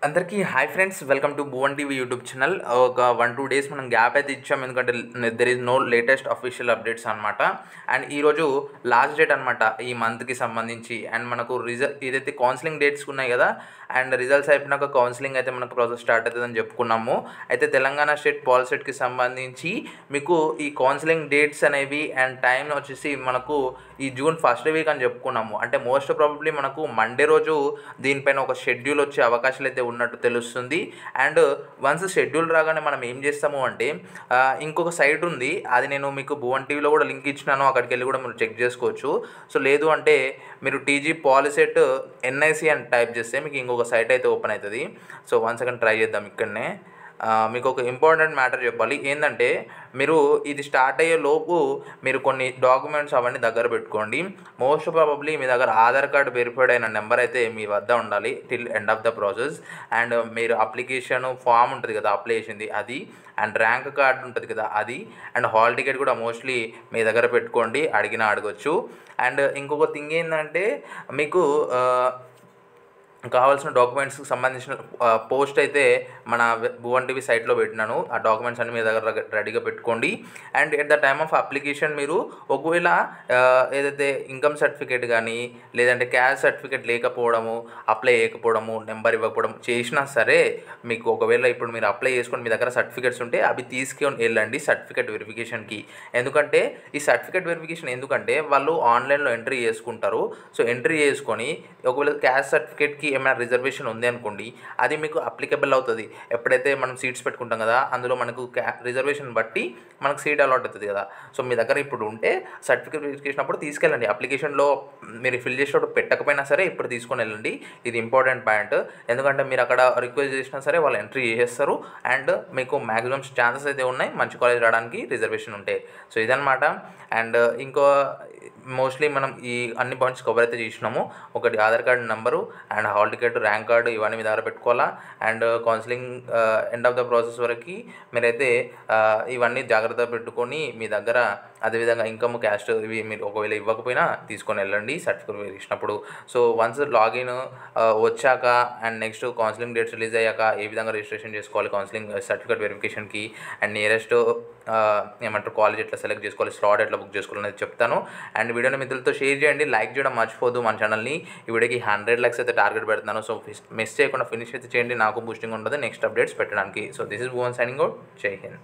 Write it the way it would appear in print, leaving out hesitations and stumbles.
అందరికీ hi friends, welcome to Bhuvan TV YouTube channel. ఒక 1-2 days మనం గ్యాప్ అయితే ఇచ్చాం, ఎందుకంటే there is no latest official updates అనమాట. అండ్ ఈరోజు లాస్ట్ డేట్ అనమాట ఈ మంత్కి సంబంధించి. అండ్ మనకు ఏదైతే కౌన్సిలింగ్ డేట్స్ ఉన్నాయి కదా, అండ్ రిజల్ట్స్ అయిపోయినాక కౌన్సిలింగ్ అయితే మనకు ప్రాసెస్ స్టార్ట్ అవుతుందని చెప్పుకున్నాము. అయితే తెలంగాణ స్టేట్ పాలిసెట్కి సంబంధించి మీకు ఈ కౌన్సిలింగ్ డేట్స్ అనేవి అండ్ టైం వచ్చేసి మనకు ఈ జూన్ ఫస్ట్ వీక్ అని చెప్పుకున్నాము. అంటే మోస్ట్ ప్రాబబ్లీ మనకు మండే రోజు దీనిపైన ఒక షెడ్యూల్ వచ్చే అవకాశాలు అయితే ఉన్నట్టు తెలుస్తుంది. అండ్ వన్స్ షెడ్యూల్ రాగానే మనం ఏం చేస్తాము అంటే ఇంకొక సైట్ ఉంది, అది నేను మీకు భువన్ టీవీలో కూడా లింక్ ఇచ్చినాను, అక్కడికి వెళ్ళి కూడా మీరు చెక్ చేసుకోవచ్చు. సో లేదు అంటే మీరు టీజీ పాలిసెట్ ఎన్ఐసి అని టైప్ చేస్తే మీకు ఇంకొక సైట్ అయితే ఓపెన్ అవుతుంది. సో వన్ సెకండ్ ట్రై చేద్దాం. ఇక్కడనే మీకు ఒక ఇంపార్టెంట్ మ్యాటర్ చెప్పాలి. ఏంటంటే మీరు ఇది స్టార్ట్ అయ్యే లోపు మీరు కొన్ని డాక్యుమెంట్స్ అవన్నీ దగ్గర పెట్టుకోండి. మోస్ట్ ప్రాబబ్లీ మీ దగ్గర ఆధార్ కార్డు వెరిఫైడ్ అయిన నెంబర్ అయితే మీ వద్ద ఉండాలి till end of the process. And మీరు అప్లికేషన్ ఫామ్ ఉంటుంది కదా అప్లై చేసింది అది, అండ్ ర్యాంక్ కార్డు ఉంటుంది కదా అది, అండ్ హాల్ టికెట్ కూడా మోస్ట్లీ మీ దగ్గర పెట్టుకోండి, అడిగినా అడగొచ్చు. అండ్ ఇంకొక థింగ్ ఏంటంటే మీకు కావాల్సిన డాక్యుమెంట్స్కి సంబంధించిన పోస్ట్ అయితే మన భువన్ టీవీ సైట్లో పెట్టినాను. ఆ డాక్యుమెంట్స్ అన్ని మీ దగ్గర రెడీగా పెట్టుకోండి. And at the time of application మీరు ఒకవేళ ఏదైతే ఇన్కమ్ సర్టిఫికేట్ కానీ లేదంటే క్యాస్ట్ సర్టిఫికేట్ లేకపోవడము, అప్లై చేయకపోవడము, నెంబర్ ఇవ్వకపోవడం చేసినా సరే, మీకు ఒకవేళ ఇప్పుడు మీరు అప్లై చేసుకొని మీ దగ్గర సర్టిఫికేట్స్ ఉంటే అవి తీసుకొని వెళ్ళండి సర్టిఫికేట్ వెరిఫికేషన్కి. ఎందుకంటే ఈ సర్టిఫికేట్ వెరిఫికేషన్ ఎందుకంటే వాళ్ళు ఆన్లైన్లో ఎంట్రీ చేసుకుంటారు. సో ఎంట్రీ చేసుకొని ఒకవేళ క్యాస్ట్ సర్టిఫికేట్కి ఏమైనా రిజర్వేషన్ ఉంది అనుకోండి, అది మీకు అప్లికబుల్ అవుతుంది. ఎప్పుడైతే మనం సీట్స్ పెట్టుకుంటాం కదా, అందులో మనకు రిజర్వేషన్ బట్టి మనకు సీట్ అలాట్ అవుతుంది కదా. సో మీ దగ్గర ఇప్పుడు ఉంటే సర్టిఫికేట్ వెరిఫికేషన్ అప్పుడు తీసుకెళ్ళండి. అప్లికేషన్లో మీరు ఫిల్ చేసేటప్పుడు పెట్టకపోయినా సరే ఇప్పుడు తీసుకొని వెళ్ళండి. ఇది ఇంపార్టెంట్ పాయింట్. ఎందుకంటే మీరు అక్కడ రిక్వెస్ట్ చేసినా సరే వాళ్ళు ఎంట్రీ చేసేస్తారు. అండ్ మీకు మ్యాక్సిమం ఛాన్సెస్ అయితే ఉన్నాయి మంచి కాలేజ్ రావడానికి రిజర్వేషన్ ఉంటే. సో ఇదనమాట. అండ్ ఇంకో మోస్ట్లీ మనం ఈ అన్ని పాయింట్స్ కవర్ అయితే చేసినాము. ఒకటి Aadhaar card number and hall ticket, rank card ఇవన్నీ మీ దగ్గర పెట్టుకోవాలా. And counselling end of the process వరకు మీరైతే ఇవన్నీ జాగ్రత్తగా పెట్టుకొని మీ దగ్గర, అదేవిధంగా ఇన్కమ్, క్యాస్ట్ ఇవి మీరు ఒకవేళ ఇవ్వకపోయినా తీసుకొని వెళ్ళండి certificate verification. So once login వచ్చాక and next counselling dates release అయ్యాక ఏ విధంగా రిజిస్ట్రేషన్ చేసుకోవాలి కౌన్సిలింగ్ సర్టిఫికేట్ వెరిఫికేషన్కి, అండ్ నియరెస్ట్ ఏమంటారు కాలేజ్ ఎట్లా సెలెక్ట్ చేసుకోవాలి, స్లాట్ ఎట్లా బుక్ చేసుకోవాలి అనేది చెప్తాను. అండ్ వీడియోని మిత్రులతో షేర్ చేయండి, లైక్ చేయడం మర్చిపోద్దు మన ఛానల్ని. ఈ వీడియోకి 100 lakhs అయితే టార్గెట్ పెడుతున్నాను. సో మిస్ చేయకుండా ఫినిష్ అయితే చేయండి, నాకు బూస్టింగ్ ఉంటుంది నెక్స్ట్ అప్డేట్స్ పెట్టడానికి. So this is Bhuvan signing out. జై హింద్.